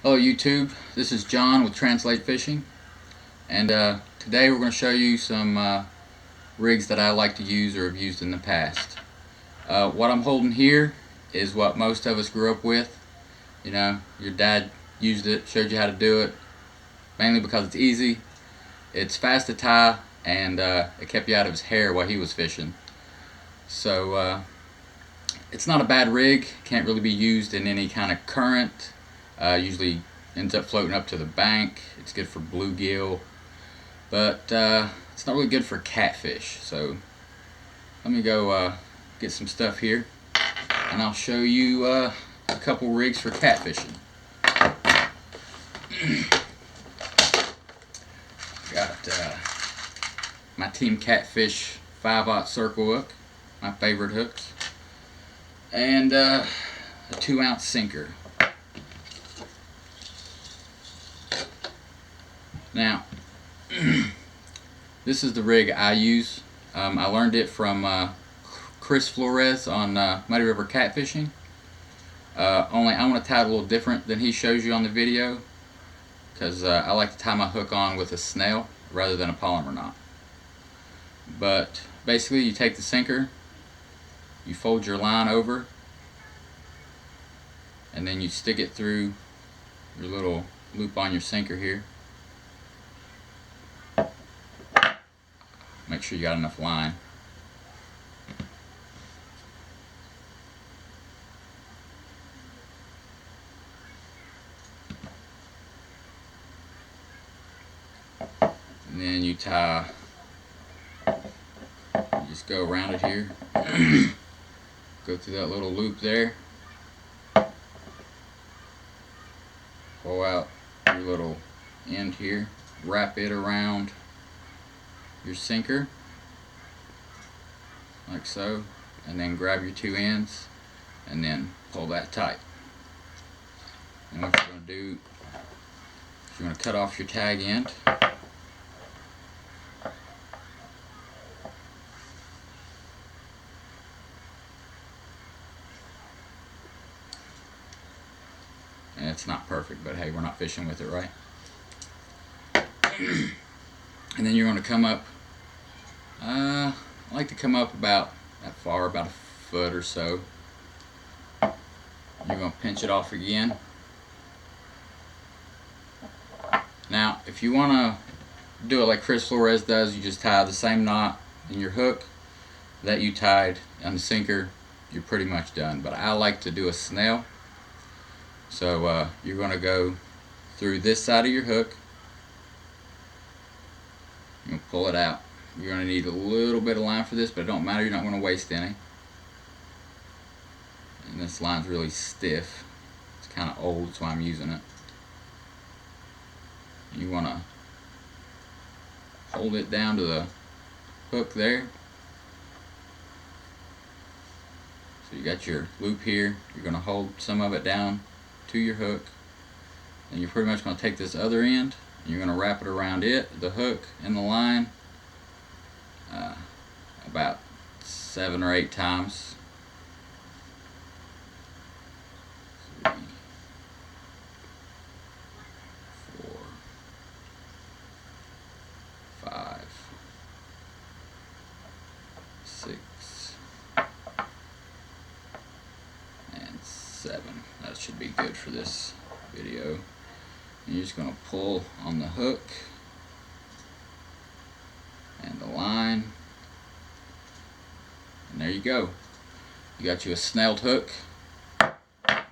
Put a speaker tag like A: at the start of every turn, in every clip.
A: Hello YouTube, this is John with Translate Fishing, and today we're going to show you some rigs that I like to use or have used in the past. What I'm holding here is what most of us grew up with. You know, your dad used it, showed you how to do it, mainly because it's easy, it's fast to tie, and it kept you out of his hair while he was fishing. So it's not a bad rig, can't really be used in any kind of current. Usually ends up floating up to the bank. It's good for bluegill, but it's not really good for catfish. So let me go get some stuff here, and I'll show you a couple rigs for catfishing. Got my Team Catfish 5/0 circle hook, my favorite hooks, and a 2-ounce sinker. Now, this is the rig I use. I learned it from Chris Flores on Muddy River Catfishing. Only I want to tie it a little different than he shows you on the video, because I like to tie my hook on with a snail rather than a Palomar knot. But basically, you take the sinker, you fold your line over, and then you stick it through your little loop on your sinker here. Make sure you got enough line. And then you tie, you just go around it here, go through that little loop there, pull out your little end here, wrap it around your sinker like so, and then grab your 2 ends and then pull that tight. And what you're going to do is you're going to cut off your tag end, and it's not perfect, but hey, we're not fishing with it, right? And then you're going to come up, I like to come up about that far, about a foot or so. You're going to pinch it off again. Now, if you want to do it like Chris Flores does, you just tie the same knot in your hook that you tied on the sinker. You're pretty much done. But I like to do a snail. So you're going to go through this side of your hook. You're going to pull it out. You're going to need a little bit of line for this, but it don't matter. You're not going to waste any. And this line's really stiff. It's kind of old, so I'm using it. You want to hold it down to the hook there. So you got your loop here. You're going to hold some of it down to your hook. And you're pretty much going to take this other end, and you're going to wrap it around it, the hook, and the line about 7 or 8 times. 3, 4, 5, 6, and 7. That should be good for this video. And you're just going to pull on the hook and the line, and there you go. You got you a snelled hook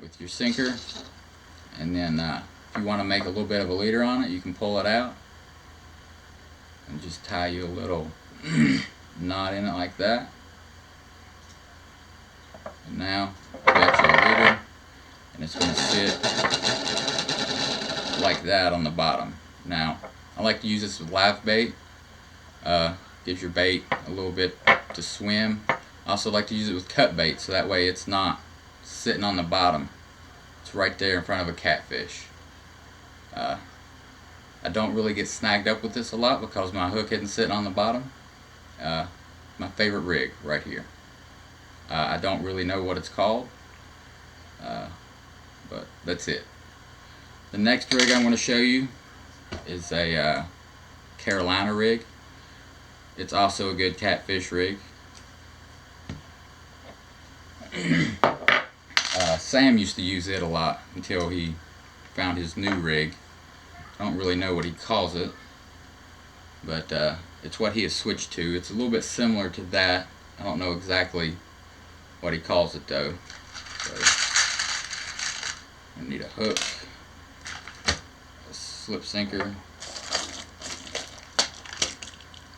A: with your sinker, and then if you want to make a little bit of a leader on it, you can pull it out and just tie you a little knot in it like that. And now you got your leader, and it's going to sit like that on the bottom. Now, I like to use this with live bait. Gives your bait a little bit to swim. I also like to use it with cut bait, so that way it's not sitting on the bottom. It's right there in front of a catfish. I don't really get snagged up with this a lot because my hook isn't sitting on the bottom. My favorite rig right here. I don't really know what it's called, but that's it. The next rig I'm going to show you is a Carolina rig. It's also a good catfish rig. Sam used to use it a lot until he found his new rig. I don't really know what he calls it, but it's what he has switched to. It's a little bit similar to that. I don't know exactly what he calls it though. So I need a hook, a slip sinker,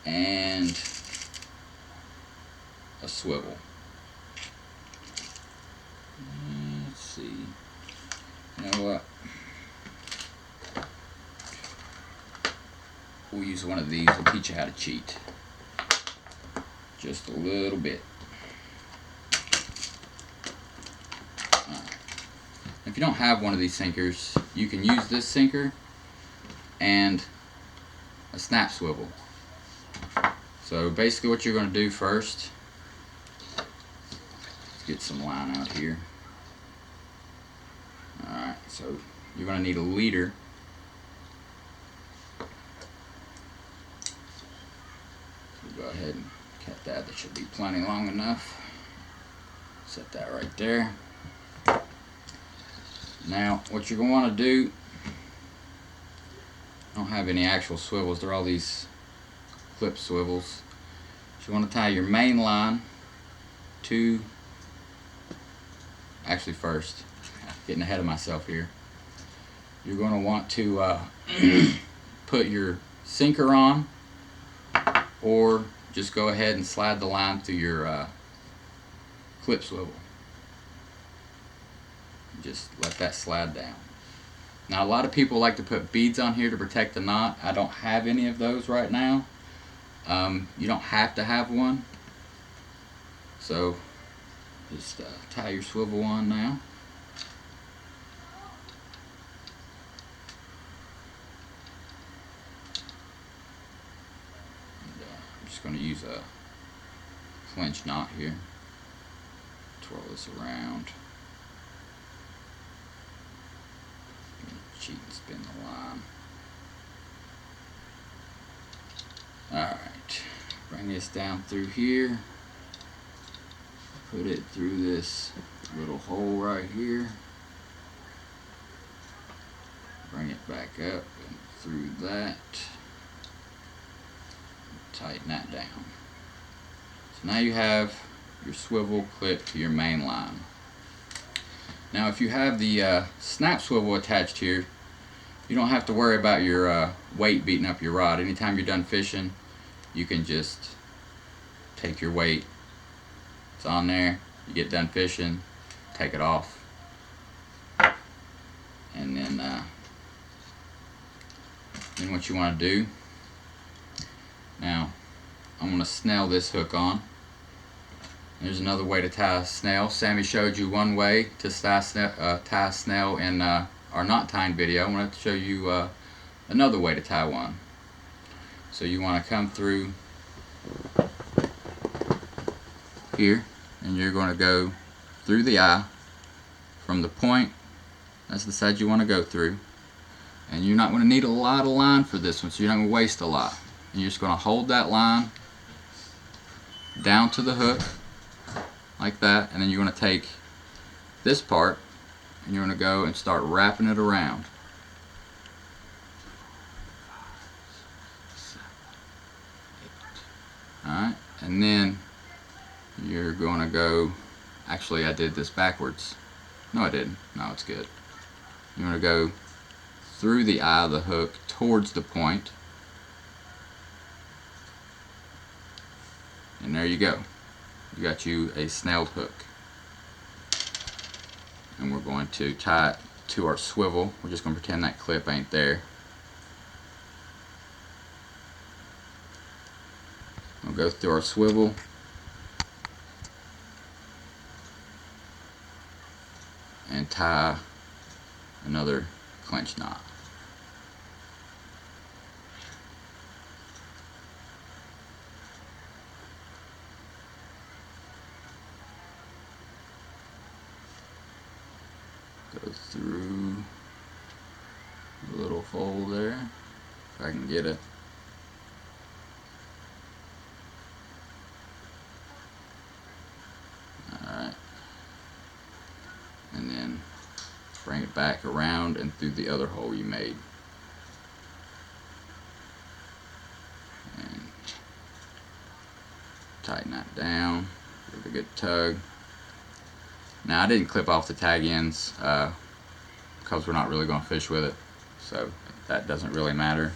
A: and a swivel. Let's see. You know what? We'll use one of these. We'll teach you how to cheat. Just a little bit. Alright. If you don't have one of these sinkers, you can use this sinker and a snap swivel. So basically what you're going to do first, let's get some line out here. Alright, so you're going to need a leader. So go ahead and cut that. That should be plenty long enough. Set that right there. Now what you're going to want to do, I don't have any actual swivels, they're all these clip swivels. So you want to tie your main line to, actually first, getting ahead of myself here, you're going to want to put your sinker on, or just go ahead and slide the line through your clip swivel. Just let that slide down. Now a lot of people like to put beads on here to protect the knot. I don't have any of those right now. You don't have to have one. So just tie your swivel on now. And, I'm just going to use a clinch knot here. Twirl this around. Cheat and spin the line. Alright, bring this down through here, put it through this little hole right here, bring it back up and through that, tighten that down. So now you have your swivel clipped to your main line. Now if you have the snap swivel attached here, you don't have to worry about your weight beating up your rod. Anytime you're done fishing, you can just take your weight, it's on there, you get done fishing, take it off, and then what you want to do, now I'm going to snell this hook on. There's another way to tie a snail. Sammy showed you one way to tie a snail in our knot tying video. I'm going to show you another way to tie one. So you want to come through here, and you're going to go through the eye from the point. That's the side you want to go through. And you're not going to need a lot of line for this one, so you're not going to waste a lot. And you're just going to hold that line down to the hook like that, and then you're going to take this part and you're going to go and start wrapping it around. Alright, and then you're going to go, actually I did this backwards. No I didn't. No, it's good. You're going to go through the eye of the hook towards the point. And there you go. You got you a snelled hook. And we're going to tie it to our swivel. We're just going to pretend that clip ain't there. We'll go through our swivel. And tie another clinch knot. Go through little hole there. If I can get it. Alright. And then bring it back around and through the other hole you made. And tighten that down. Give it a good tug. Now I didn't clip off the tag ends because we're not really going to fish with it, so that doesn't really matter.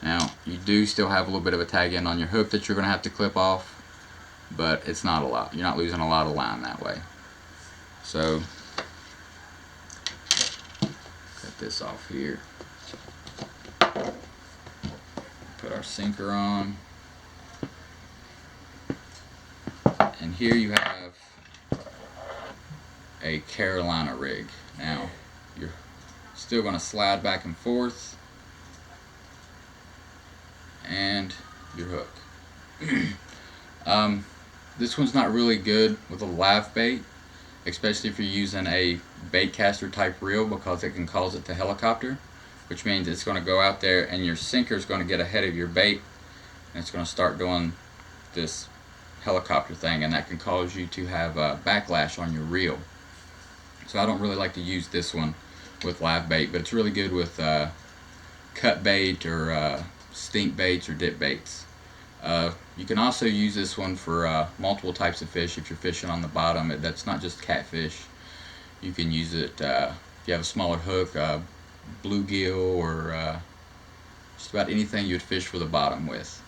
A: Now you do still have a little bit of a tag end on your hook that you're going to have to clip off, but it's not a lot. You're not losing a lot of line that way. So cut this off here. Put our sinker on, and here you have a Carolina rig. Now you're still going to slide back and forth, and your hook. This one's not really good with a live bait, especially if you're using a bait caster type reel, because it can cause it to helicopter, which means it's going to go out there and your sinker is going to get ahead of your bait and it's going to start doing this helicopter thing, and that can cause you to have backlash on your reel. So I don't really like to use this one with live bait, but it's really good with cut bait or stink baits or dip baits. You can also use this one for multiple types of fish. If you're fishing on the bottom, that's not just catfish. You can use it if you have a smaller hook, bluegill, or just about anything you'd fish for the bottom with.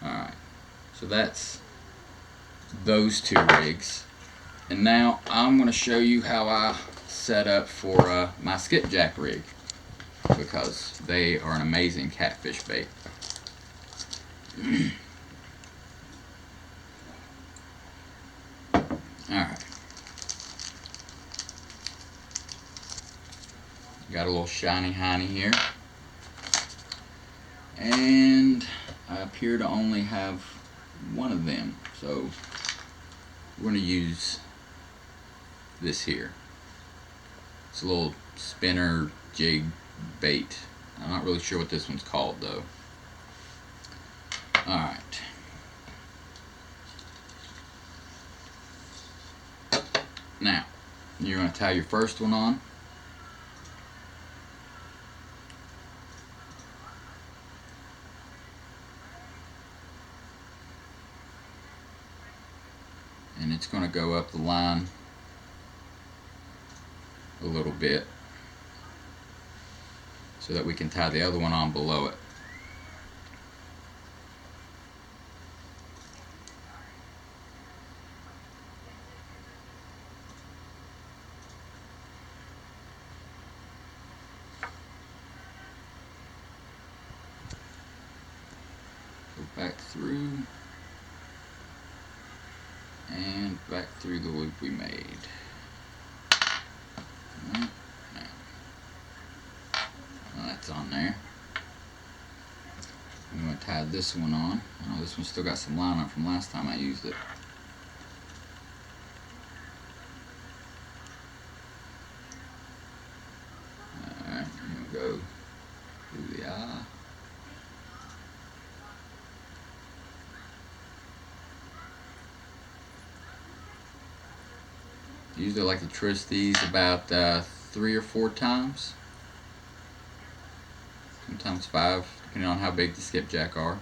A: Alright, so that's those two rigs. And now I'm going to show you how I set up for my skipjack rig, because they are an amazing catfish bait. Alright. Got a little shiny hiney here. And I appear to only have one of them, so we're going to use this here. It's a little spinner jig bait. I'm not really sure what this one's called though. Alright. Now, you're going to tie your first one on. And it's going to go up the line a little bit so that we can tie the other one on below it. Go back through and back through the loop we made. Well, that's on there. I'm going to tie this one on. I know this one's still got some line on from last time I used it. Alright, I'm going to go through the eye. Usually I like to twist these about 3 or 4 times. Sometimes 5, depending on how big the skipjack are.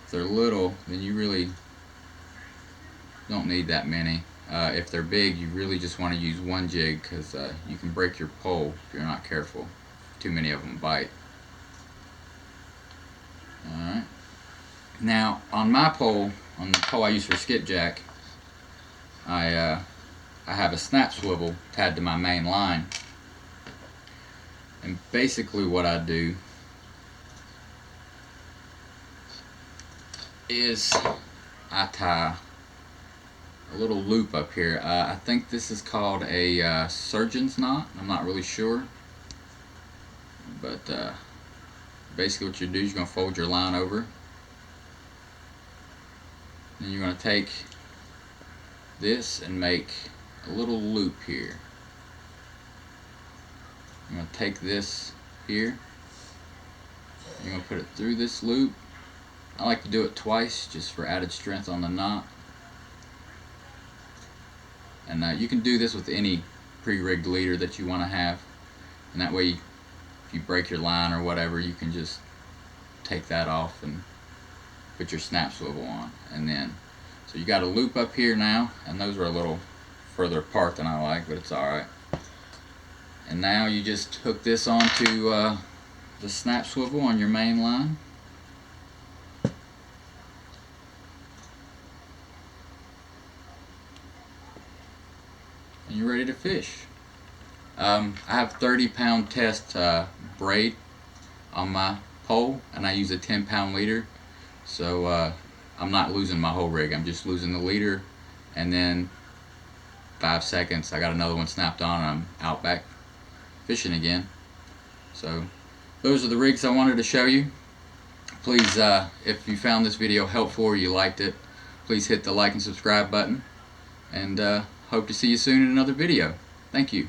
A: If they're little, then you really don't need that many. If they're big, you really just want to use one jig, because you can break your pole if you're not careful. Too many of them bite. Alright. Now, on my pole, on the pole I use for skipjack, I have a snap swivel tied to my main line. And basically what I do is I tie a little loop up here. I think this is called a surgeon's knot. I'm not really sure. But basically what you do is you're going to fold your line over. Then you're going to take this and make a little loop here. I'm going to take this here. You're going to put it through this loop. I like to do it twice just for added strength on the knot. And you can do this with any pre-rigged leader that you want to have, and that way if you break your line or whatever, you can just take that off and put your snap swivel on. And then so you got a loop up here now, and those are a little further apart than I like, but it's alright. And now you just hook this onto the snap swivel on your main line. And you're ready to fish. I have 30-pound test braid on my pole, and I use a 10-pound leader, so I'm not losing my whole rig. I'm just losing the leader, and then 5 seconds I got another one snapped on and I'm out back fishing again. So those are the rigs I wanted to show you. Please, if you found this video helpful or you liked it, please hit the like and subscribe button, and hope to see you soon in another video. Thank you.